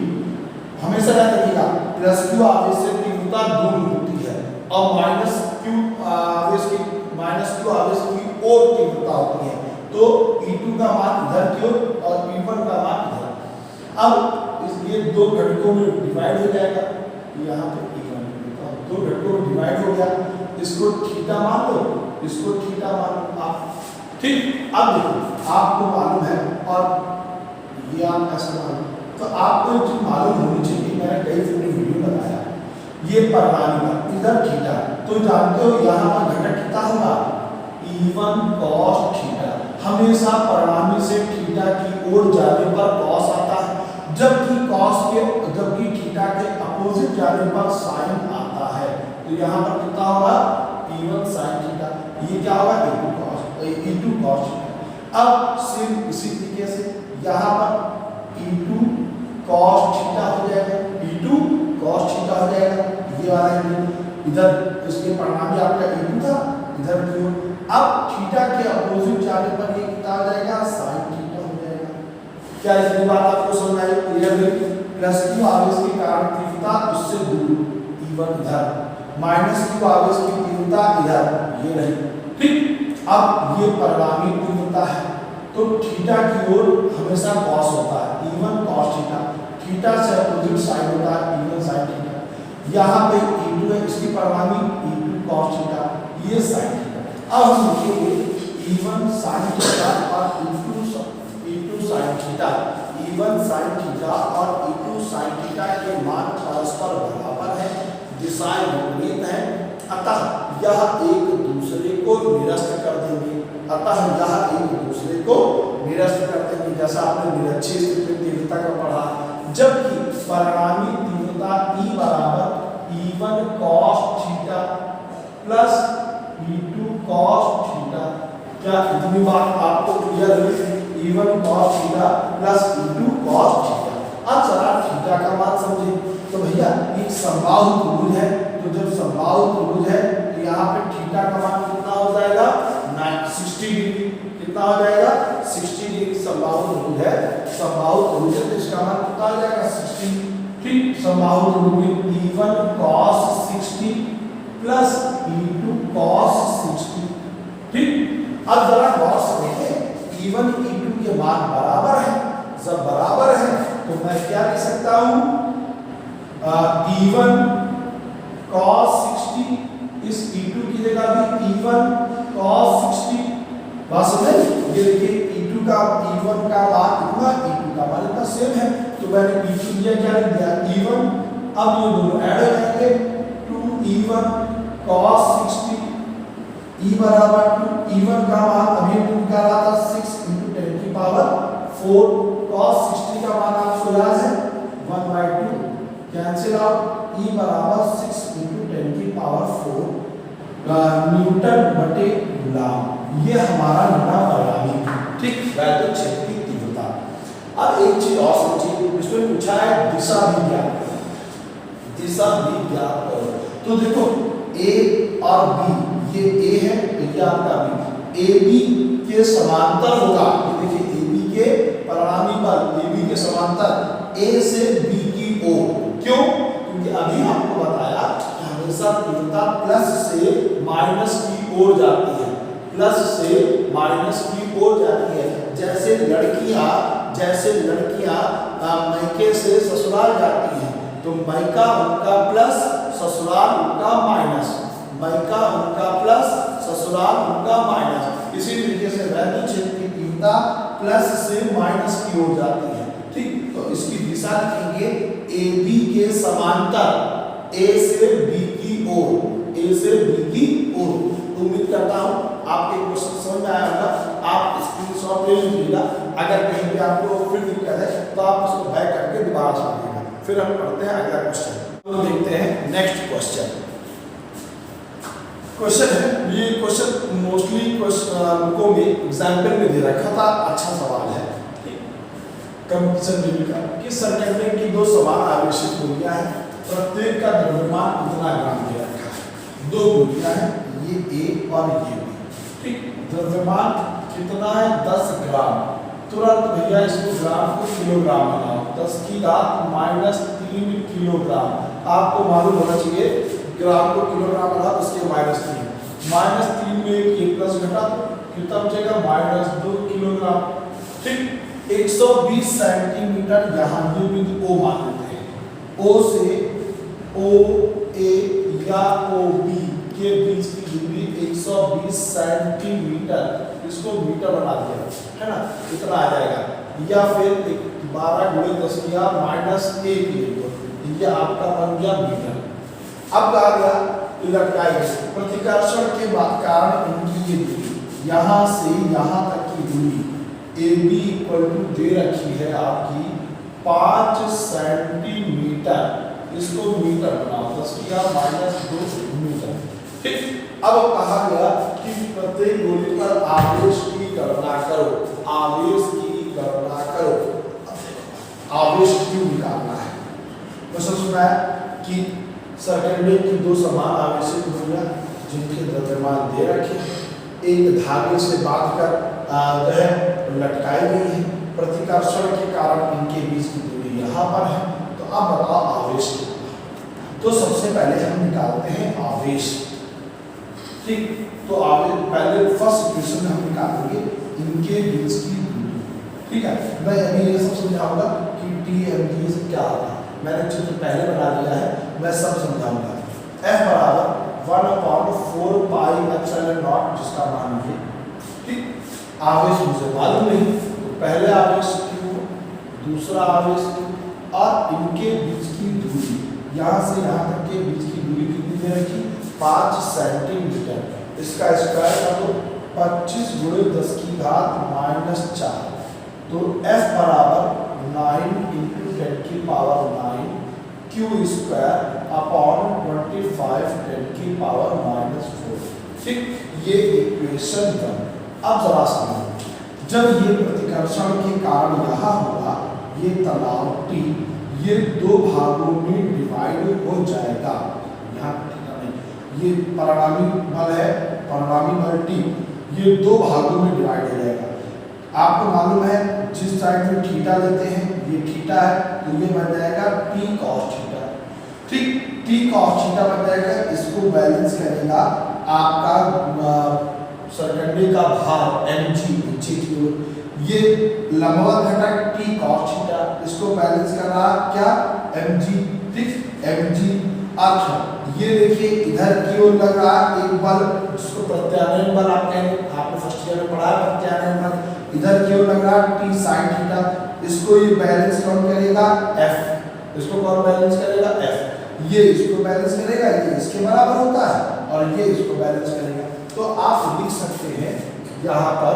हमेशा याद रखिएगा, +Q आवेश से तीव्रता दूर होती है, और -Q आवेश की ओर तीव्रता होती है, तो E2 का मान इधर की ओर और E1 का मान इधर। अब ये दो घटकों में डिवाइड हो जाएगा, यहाँ पे E1 दो घटकों में डिवाइड हो गया, इसको थीटा मान लो, इसको थीटा मान लो आप, ठीक। अब देखो, आपको मालूम है, और ये आप ऐसा मालूम, तो आपको एक चीज मालूम होनी चाहिए, मैंने कई वीडियो बनाया, ये परिणामी का इधर थीटा, तो जानते हो यहाँ पर घटक कितना होगा, E1 cos थीटा। हमेशा परिणामी से थीटा की ओर जाने पर cos आता है, जबकि थीटा के अपोजिट जाने पर साइन आता है, तो यहाँ पर कितना होगा, E1 sin थीटा, ये क्या होगा, E2 cos थीटा। अब सिर्फ इसी तरीके से यहाँ पर E2 cos थीटा हो जाएगा, E2 cos थीटा हो जाएगा, ये वाला इधर इसके परिणामी आपका E2 था, इधर की ओर। अब थीटा के अपोजिट जाने पर ये कितना हो जाएगा, साइन थीटा हो जाएगा। क्या इतनी बात आपको समझ आई क्लियरली? प्लस क्यू आवेश के कारण तीव्रता उससे दूर E1 इधर, माइनस क्यू आवेश की तीव्रता इधर, ये रही। ठीक, अब ये परिणामी तीव्रता है तो थीटा की ओर हमेशा कॉस होता है, E1 कॉस थीटा, थीटा से अपोजिट साइन होता है E1 साइन थीटा। यहाँ पे E2 है, इसकी परिणामी E2 cos थीटा, ये साइन थीटा। अब हम लिखेंगे E1 sin थीटा और E2 sin theta, E1 sin theta और E2 sin थीटा के मान परस्पर बराबर है, दिशाएं विपरीत हैं, अतः यह एक दूसरे को निरस्त कर देंगे, अतः यह एक दूसरे को निरस्त कर देंगे, जैसा आपने निरक्षीय स्थिति में तीव्रता का पढ़ा। जबकि परिणामी तीव्रता E बराबर E1 cos theta plus E2 cos theta. क्या इतनी बात आपको क्लियर है? E1 cos theta plus E2 cos theta. अब जरा थीटा का मान समझे तो भैया एक समबाहु त्रिभुज है, तो जब समबाहु त्रिभुज है तो यहाँ पे थीटा का मान कितना हो जाएगा, 60 डिग्री। कितना हो जाएगा, 60 डिग्री। समबाहु त्रिभुज है, समबाहु त्रिभुज है तो इसका मान कितना हो जाएगा, 60। ठीक, समबाहु त्रिभुज में E1 cos 60 plus E2 cos 60। ठीक, अब जरा गौर से देखें, E1 E2 के मान बराबर है, जब बराबर है तो मैं क्या लिख सकता हूँ, E1 cos 60 इस E2 की जगह भी E1 cos 60। बात समझे? ये देखिए E1 का मान इतना, E2 का मान इतना सेम है, तो मैंने E2 दिया, क्या लिख दिया, E1। अब ये दोनों ऐड हो जाएंगे, 2E1 cos 60 E बराबर 2, E1 का मान अभी हमने निकाला था 6 × 10 की पावर 4, cos 60 का मान आपको याद है 1/2, कैंसिल आउट, E बराबर 6 × 10 की पावर 4 न्यूटन बटे गुलाम। ये हमारा निकला परिणामी। ठीक, वैद्युत क्षेत्र की तीव्रता। अब एक चीज और समझिए, इसमें पूछा है दिशा भी ज्ञात करो, दिशा भी ज्ञात करो। तो देखो A और B, ये A है, ये आपका B, AB के समांतर होगा। ये देखिए AB के परिणामी बल AB के समांतर A से B की ओर। क्यों? क्योंकि अभी आपको बताया कि हमेशा तीव्रता प्लस से माइनस की ओर जाती है, प्लस से माइनस की ओर जाती है। जैसे लड़कियां मैके से ससुराल जाती हैं, तो मैका उनका प्लस, ससुराल उनका माइनस, मैका उनका प्लस, ससुराल उनका माइनस। इसी तरीके से वैद्युत क्षेत्र की तीव्रता प्लस से माइनस की ओर जाती है। ठीक, तो इसकी दिशा लिखेंगे AB के समांतर, A से B की ओर, A से B की ओर। उम्मीद करता हूं आपके क्वेश्चन समझ में आया होगा। आप स्क्रीनशॉट ले लीजिएगा, अगर कहीं पे आपको फिर दिक्कत है तो आप उसको बैक करके दोबारा समझिएगा। फिर हम पढ़ते हैं अगला क्वेश्चन, तो देखते हैं नेक्स्ट क्वेश्चन है। ये क्वेश्चन मोस्टली लोगों में एग्जाम्पल में दे रखा था, अच्छा सवाल है कंपटीशन लेवल का, कि सर्कम्फ्रेंस की दो समान आवेशित गोलियां हैं, प्रत्येक का द्रव्यमान इतना ग्राम दे रखा है। दो गोलियां हैं, ये A और ये B। ठीक, द्रव्यमान कितना है, 10 ग्राम। तुरंत भैया इसको ग्राम को किलोग्राम बनाओ, 10 की घात -3 किलोग्राम। आपको मालूम होना चाहिए ग्राम को किलोग्राम बना, उसके -3 में एक प्लस घटा कितना बचेगा, -2 किलोग्राम। ठीक, 120 सेंटीमीटर यहाँ ये बिंदु O मान लेते हैं। O से OA या OB के बीच की दूरी 120 सेंटीमीटर, इसको मीटर बना दिया है ना, इतना आ जाएगा। या फिर 12 × 10 किया -1 किलो, ये आपका बन गया मीटर। अब आ गया इलेक्ट्राइट, प्रतिकर्षण के कारण इनकी ये दूरी यहाँ से यहाँ तक की दूरी AB = दे रखी है आपकी 5 सेंटीमीटर। इसको मीटर बनाओ, 10 किया -2 मीटर। ठीक, अब कहा गया कि प्रत्येक गोली पर आवेश की गणना करो, आवेश की गणना करो। आवेश क्यों निकालना है, क्वेश्चन सुना है कि सर्कम्फ्रेंस की दो समान आवेशित गोलियां जिनके द्रव्यमान दे रखे हैं, एक धागे से बांधकर जो है लटकाई गई है। प्रतिकर्षण के कारण इनके बीच की दूरी यहाँ पर है। तो अब बताओ आवेश कितना। तो सबसे पहले हम निकालते हैं आवेश। ठीक, तो आवेश पहले फर्स्ट इक्वेशन में हम निकालेंगे इनके बीच की दूरी। ठीक है, मैं अभी ये सब समझाऊंगा कि टी एम जी से क्या होता है। मैंने चित्र पहले बना लिया है, मैं सब समझाऊंगा। F बराबर 1/4 पाई एप्सिलॉन नॉट, जिसका मान है। ठीक, आवेश मुझे मालूम नहीं, तो पहले आवेश Q, दूसरा आवेश Q और इनके बीच की दूरी, यहाँ से यहाँ तक के बीच की दूरी कितनी दे रखी, 5 सेंटीमीटर। इसका स्क्वायर कर दो, 25 × 10⁻⁴। तो F बराबर 9 × 10⁻⁹ Q स्क्वायर अपॉन 25 10⁻⁴। ठीक, ये इक्वेशन 1। अब जरा समझो, जब ये प्रतिकर्षण के कारण यहाँ होगा, ये तनाव T ये दो भागों में डिवाइड हो जाएगा। यहाँ ये परिणामी बल है, परिणामी बल T ये दो भागों में डिवाइड हो जाएगा। आपको मालूम है जिस साइड में थीटा लेते हैं, ये थीटा है, तो ये बन जाएगा T cos थीटा। ठीक, T cos थीटा बन जाएगा। इसको बैलेंस करेगा आपका सरकंडे का भार mg, नीचे की ओर। ये लंबवत घटक T cos थीटा, इसको बैलेंस कर रहा क्या, mg। ठीक, mg अच्छा, ये देखिए इधर की ओर लग रहा एक बल, जिसको प्रत्यानयन बल आप कहेंगे, आपने फर्स्ट ईयर में पढ़ा है प्रत्यानयन बल। इधर की ओर लग रहा T sin थीटा, इसको ये बैलेंस कौन करेगा, F। इसको कौन बैलेंस करेगा, F। ये इसको बैलेंस करेगा, ये इसके बराबर होता है, और ये इसको बैलेंस करेगा। तो आप लिख सकते हैं यहाँ पर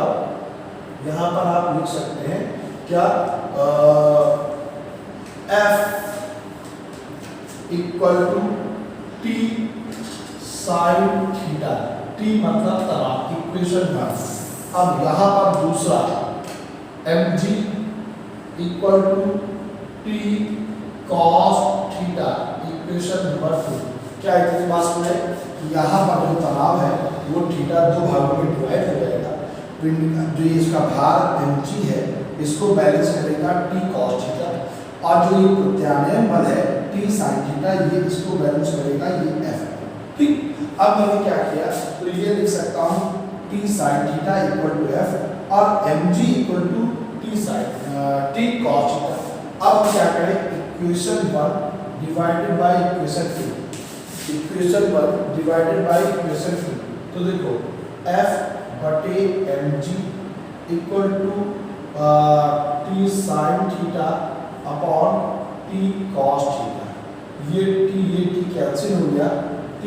आप लिख सकते हैं क्या, F equal to T sin theta. T मतलब तनाव, इक्वेशन 1। अब यहाँ पर दूसरा mg equal to T cos theta, equation number 2। क्या इतनी बात सुने कि यहाँ पर जो तनाव है वो थीटा दो भागों में डिवाइड हो जाएगा। जो इसका भार mg है, इसको बैलेंस करेगा T cos थीटा, और जो ये प्रत्यानयन बल है T sin थीटा, ये इसको बैलेंस करेगा ये F। ठीक, अब मैंने क्या किया, तो ये लिख सकता हूँ T sin theta equal to F और mg equal to T cos theta. अब क्या करें, equation 1 divided by equation 2, equation 1 divided by equation 2। तो देखो F बटे mg equal to T sin theta upon T cos theta. ये T cancel हो गया, T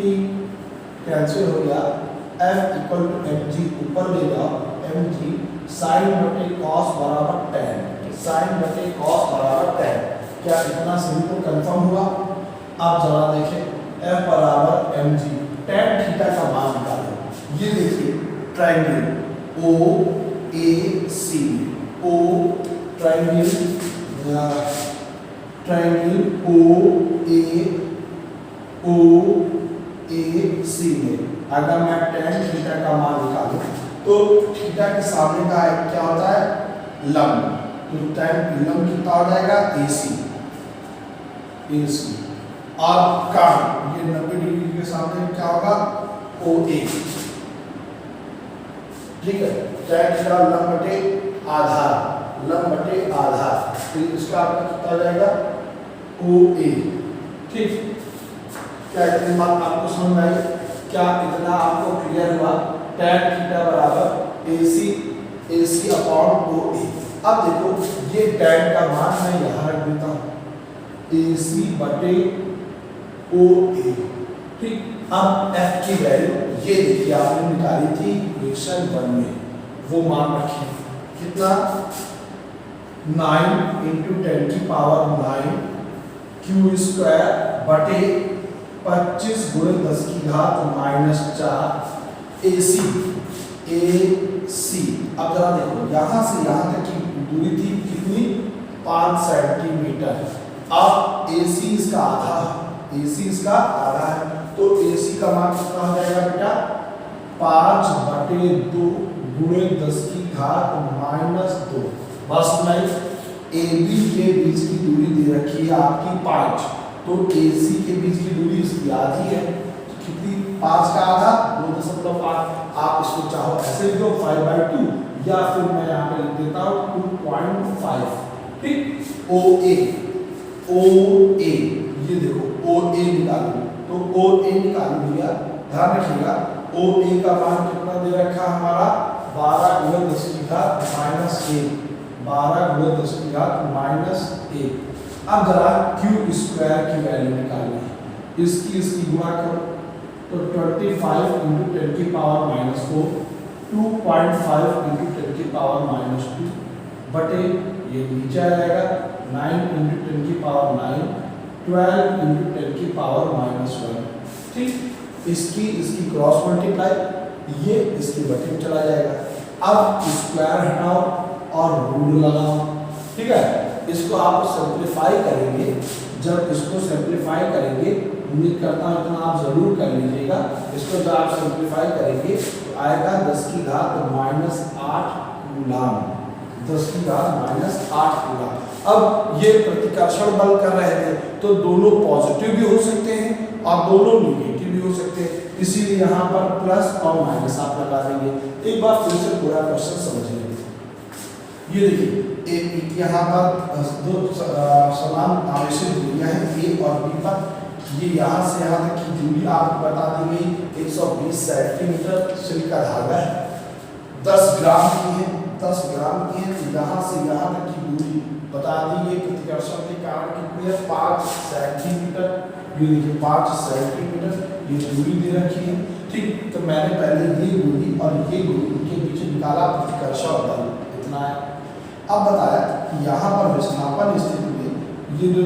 कैंसिल हो गया। F इक्वल टू mg ऊपर ले जाओ, mg sin बटे cos बराबर tan, sin बटे cos बराबर tan। क्या इतना सिंपल कंफर्म हुआ। आप जरा देखें, F बराबर mg, tan थीटा का मान निकालो। ये देखिए triangle OAC, O triangle OAC में अगर मैं tan थीटा का मान निकालूं, तो थीटा के सामने का क्या होता है, लंब। तो tan लंब कितना हो जाएगा, AC। और कोण ये 90 डिग्री के सामने क्या होगा, OA। ठीक है, tan थीटा लंब बटे आधार, लंब बटे आधार, तो इसका आपका कितना हो जाएगा, OA। ठीक, क्या इतनी बात आपको समझ में आई, क्या इतना आपको क्लियर हुआ। tan थीटा बराबर AC अपॉन OA। अब देखो ये tan का मान मैं यहाँ रख देता हूँ, AC बटे OA। ठीक, अब F की वैल्यू ये देखिए आपने निकाली थी इक्वेशन 1 में, वो मान रखिए कितना, 9 × 10⁻⁹ Q स्क्वायर बटे 25 × 10⁻⁴ AC। अब जरा देखो, यहाँ से यहाँ तक की दूरी थी कितनी, 5 सेंटीमीटर। अब AC इसका आधा है, AC इसका आधा है, तो AC का मान कितना हो जाएगा बेटा, 5/2 गुणे 10 की घात -2। बस नहीं, ए बी के बीच की दूरी दे रखी है आपकी 5, तो ए सी के बीच की दूरी इसकी आधी है, कितनी 5 का आधा 2.5। आप इसको चाहो ऐसे लिख दो 5/2, या फिर मैं यहाँ पे लिख देता हूँ 2.5। ठीक, ओ ए ये देखो ओ ए निकालो, तो ओ ए निकाल लिया। ध्यान रखिएगा ओ ए का मान कितना दे रखा हमारा 12 गुणे 10 की घात -1, 12 गुणे 10 की घात -1। अब जरा क्यू स्क्वायर की वैल्यू निकालनी है, इसकी गुणा करो, तो 25 × 10 की पावर -4, 2.5 × 10 की पावर -2 बटे ये नीचे आ जाएगा 9 × 10 की पावर 9, 12 × 10 की पावर -1। ठीक, इसकी क्रॉस मल्टीप्लाई, ये इसकी बटे में चला जाएगा। अब स्क्वायर हटाओ और रूल लगाओ। ठीक है, इसको आप सिंप्लीफाई करेंगे। जब इसको सिंप्लीफाई करेंगे, उम्मीद करता हूँ इतना आप जरूर कर लीजिएगा। इसको जब आप सिंप्लीफाई करेंगे तो आएगा 10 की घात -8 कूलम, 10 की घात -8 कूलम। अब ये प्रतिकर्षण बल कर रहे थे, तो दोनों पॉजिटिव भी हो सकते हैं और दोनों निगेटिव भी हो सकते हैं, इसीलिए यहाँ पर प्लस और माइनस आप लगा देंगे। एक बार फिर से पूरा क्वेश्चन समझिए। ये देखिए यहाँ पर दो समान आवेशित दूरियां हैं ए और बी पर। ये यहाँ से यहाँ तक की दूरी आपको बता दी गई 120 सेंटीमीटर सिल्क का धागा है, 10 ग्राम की है, 10 ग्राम की है। तो यहाँ से यहाँ तक की दूरी बता दी गई प्रतिकर्षण के कारण कितनी है 5 सेंटीमीटर। ये देखिए 5 सेंटीमीटर ये दूरी दे रखी है। ठीक, तो मैंने पहले ये दूरी और ये दूरी के बीच निकाला प्रतिकर्षण बल इतना है। अब बताया कि यहाँ पर विस्थापन स्थिति में ये जो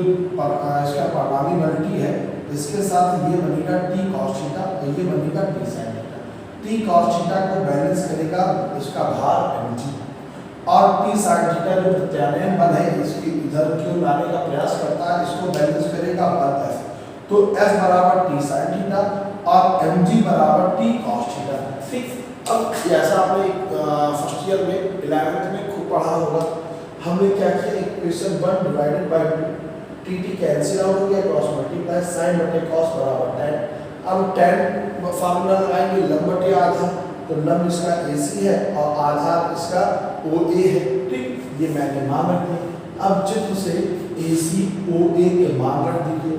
इसका परिणामी बल T है, इसके साथ ये बनेगा T cos थीटा और ये बनेगा T sin theta. T cos theta को बैलेंस करेगा इसका भार mg, और T sin थीटा जो प्रत्यानयन बल है इसके इधर क्यों लाने का प्रयास करता है, इसको बैलेंस करेगा बल F। तो F बराबर T sin थीटा और mg बराबर T cos थीटा। ठीक, अब ऐसा आपने फर्स्ट ईयर में 11th में खूब पढ़ा होगा। हमने क्या किया, equation 1 divided bye 2, T cancel out हो गया, क्रॉस मल्टीप्लाई sin बटे cos बराबर tan। अब tan फार्मूला लगाएंगे लंब बटे आधा, तो लंब इसका AC है और आधार इसका OA है। ठीक, ये मैंने मान रख दिया। अब चित्र से AC OA के मान रख दीजिए।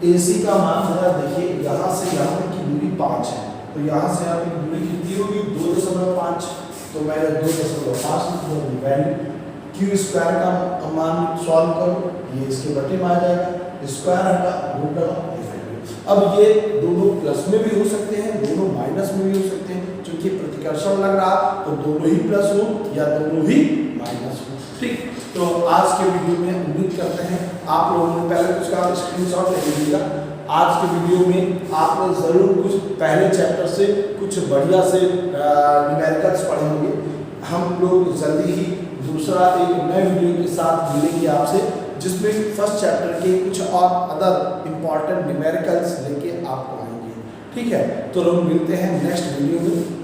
AC का मान जरा देखिए, यहाँ से यहाँ तक की दूरी 5 है, तो यहाँ से यहाँ तक की दूरी कितनी होगी 2.5, तो मैंने 2.5 लिख दिया। वैल्यू क्यू स्क्वायर का मान सॉल्व करो, ये इसके बटे में आ जाएगा, स्क्वायर हटा रूट लगाओ। अब ये दोनों प्लस में भी हो सकते हैं, दोनों माइनस में भी हो सकते हैं। क्योंकि प्रतिकर्षण लग रहा तो दोनों ही प्लस हो या दोनों ही माइनस हो। ठीक, तो आज के वीडियो में उम्मीद करते हैं आप लोगों ने पहले कुछ का स्क्रीनशॉट ले लीजिएगा। आज के वीडियो में आपने ज़रूर कुछ पहले चैप्टर से कुछ बढ़िया से न्यूमेरिकल्स पढ़े होंगे। हम लोग जल्दी ही दूसरा एक नए वीडियो के साथ मिलेंगे आपसे, जिसमें फर्स्ट चैप्टर के कुछ और अदर इम्पॉर्टेंट न्यूमेरिकल्स लेके आपको आएंगे। ठीक है, तो हम मिलते हैं नेक्स्ट वीडियो में।